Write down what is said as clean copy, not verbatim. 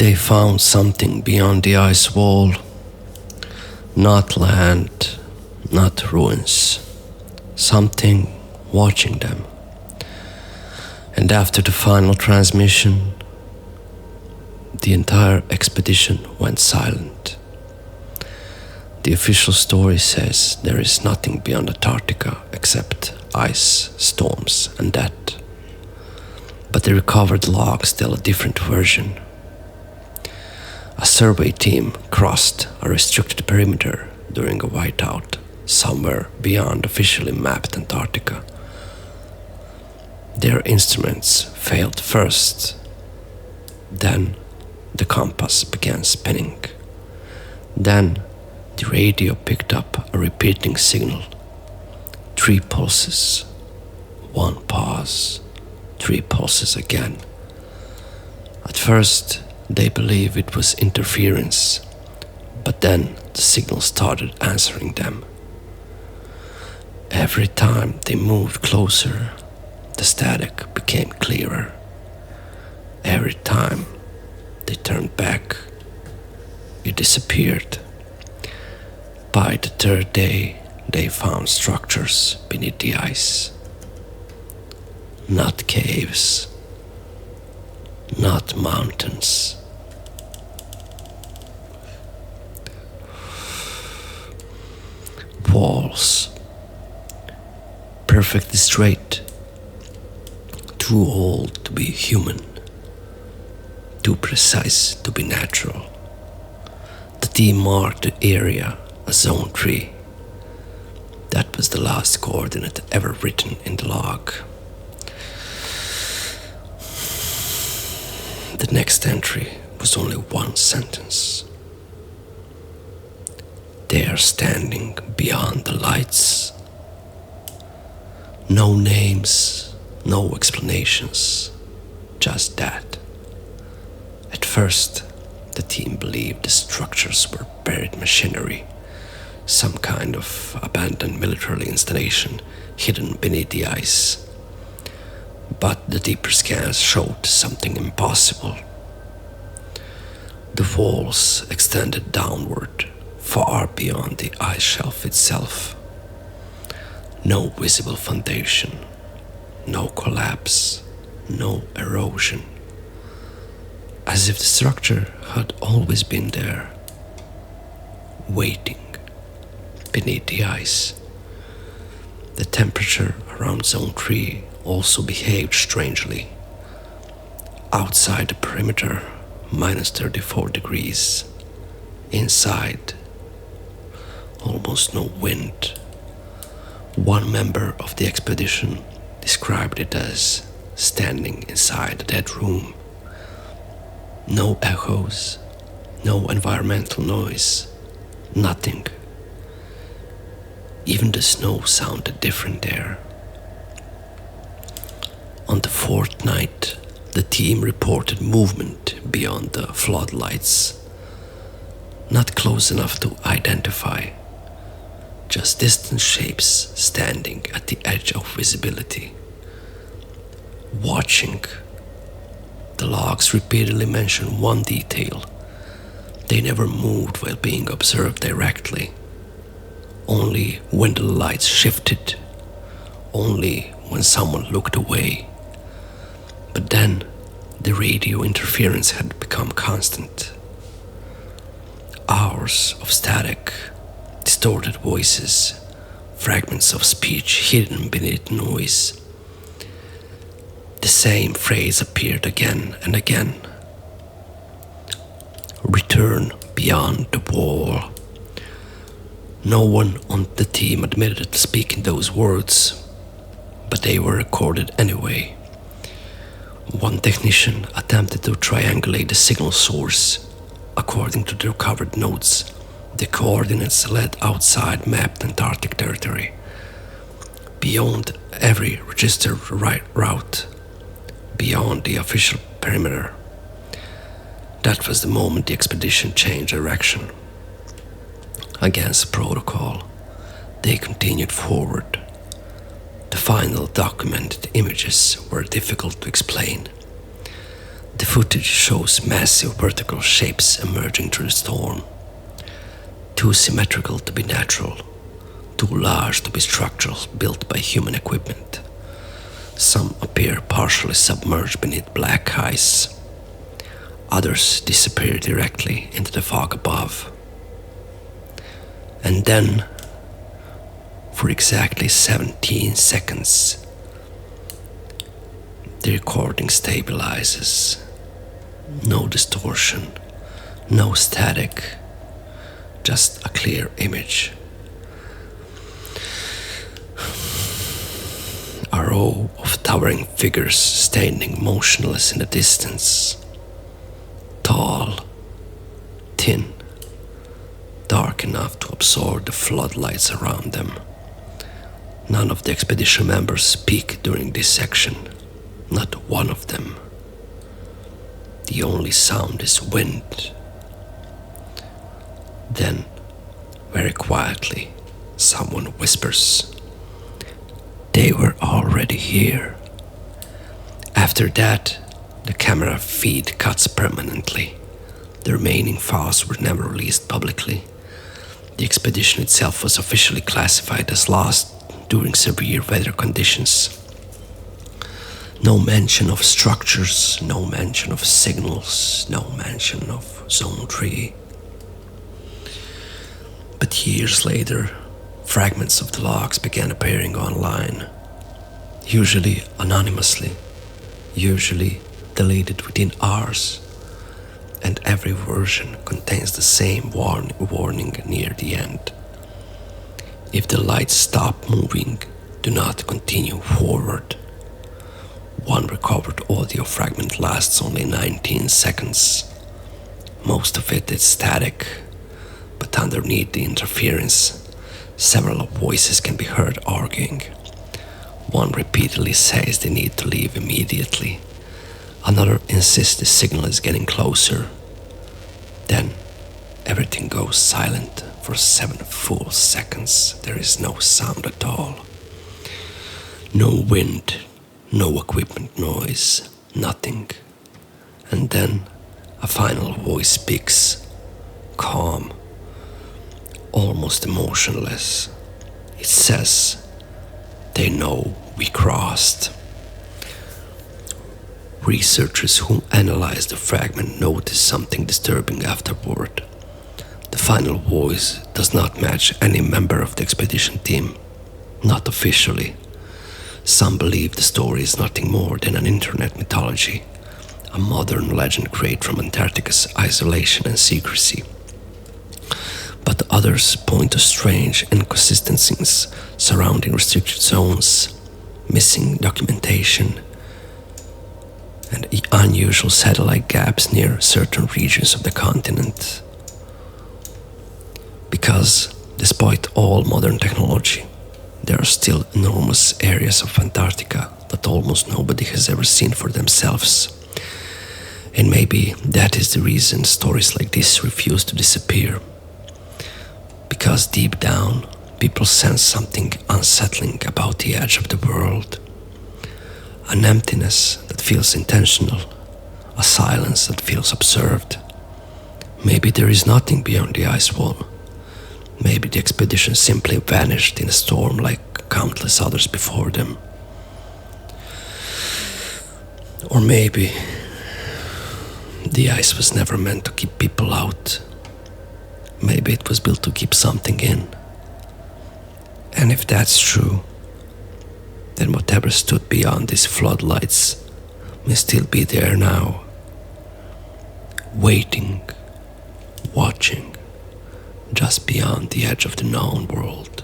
They found something beyond the ice wall. Not land, not ruins. Something watching them. And after the final transmission, the entire expedition went silent. The official story says there is nothing beyond Antarctica except ice, storms, and that. But the recovered logs tell a different version. A survey team crossed a restricted perimeter during a whiteout somewhere beyond officially mapped Antarctica. Their instruments failed first. Then the compass began spinning. Then the radio picked up a repeating signal. 3 pulses, 1 pause, 3 pulses again. At first, they believed it was interference, but then the signal started answering them. Every time they moved closer, the static became clearer. Every time they turned back, it disappeared. By the 3rd day, they found structures beneath the ice. Not caves, not mountains. Walls, perfectly straight, too old to be human, too precise to be natural. The team marked the area as Zone 3. That was the last coordinate ever written in the log. The next entry was only 1 sentence. They are standing beyond the lights. No names, no explanations, just that. At first, the team believed the structures were buried machinery, some kind of abandoned military installation hidden beneath the ice. But the deeper scans showed something impossible. The walls extended downward, far beyond the ice shelf itself. No visible foundation, no collapse, no erosion. As if the structure had always been there, waiting beneath the ice. The temperature around Zone 3 also behaved strangely. Outside the perimeter, minus 34 degrees. Inside, almost no wind. One member of the expedition described it as standing inside a dead room. No echoes, no environmental noise, nothing. Even the snow sounded different there. On the 4th night, the team reported movement beyond the floodlights. Not close enough to identify, just distant shapes standing at the edge of visibility. Watching. The logs repeatedly mention one detail. They never moved while being observed directly. Only when the lights shifted. Only when someone looked away. But then, the radio interference had become constant. Hours of static, distorted voices, fragments of speech hidden beneath noise. The same phrase appeared again and again. Return beyond the wall. No one on the team admitted to speaking those words, but they were recorded anyway. One technician attempted to triangulate the signal source. According to the recovered notes, the coordinates led outside mapped Antarctic territory, beyond every registered route, beyond the official perimeter. That was the moment the expedition changed direction. Against protocol, they continued forward. The final documented images were difficult to explain. The footage shows massive vertical shapes emerging through the storm, too symmetrical to be natural, too large to be structural, built by human equipment. Some appear partially submerged beneath black ice. Others disappear directly into the fog above. And then, for exactly 17 seconds, the recording stabilizes. No distortion, no static, just a clear image. A row of towering figures standing motionless in the distance. Tall, thin, dark enough to absorb the floodlights around them. None of the expedition members speak during this section. Not one of them. The only sound is wind. Then, very quietly, someone whispers, "They were already here." After that, the camera feed cuts permanently. The remaining files were never released publicly. The expedition itself was officially classified as lost during severe weather conditions. No mention of structures, no mention of signals, no mention of Zone 3. But years later, fragments of the logs began appearing online, usually anonymously, usually deleted within hours, and every version contains the same warning near the end. If the lights stop moving, do not continue forward. One recovered audio fragment lasts only 19 seconds. Most of it is static, but underneath the interference, several voices can be heard arguing. One repeatedly says they need to leave immediately. Another insists the signal is getting closer. Then everything goes silent for 7 full seconds. There is no sound at all. No wind, no equipment noise, nothing. And then a final voice speaks, calm, almost emotionless. It says, "They know we crossed." Researchers who analyzed the fragment noticed something disturbing afterward. The final voice does not match any member of the expedition team, not officially. Some believe the story is nothing more than an internet mythology, a modern legend created from Antarctica's isolation and secrecy. But others point to strange inconsistencies surrounding restricted zones, missing documentation, and unusual satellite gaps near certain regions of the continent. Because, despite all modern technology, there are still enormous areas of Antarctica that almost nobody has ever seen for themselves. And maybe that is the reason stories like this refuse to disappear. Because deep down, people sense something unsettling about the edge of the world. An emptiness that feels intentional, a silence that feels observed. Maybe there is nothing beyond the ice wall. Maybe the expedition simply vanished in a storm like countless others before them. Or maybe the ice was never meant to keep people out. Maybe it was built to keep something in. And if that's true, then whatever stood beyond these floodlights may still be there now, waiting, watching, just beyond the edge of the known world.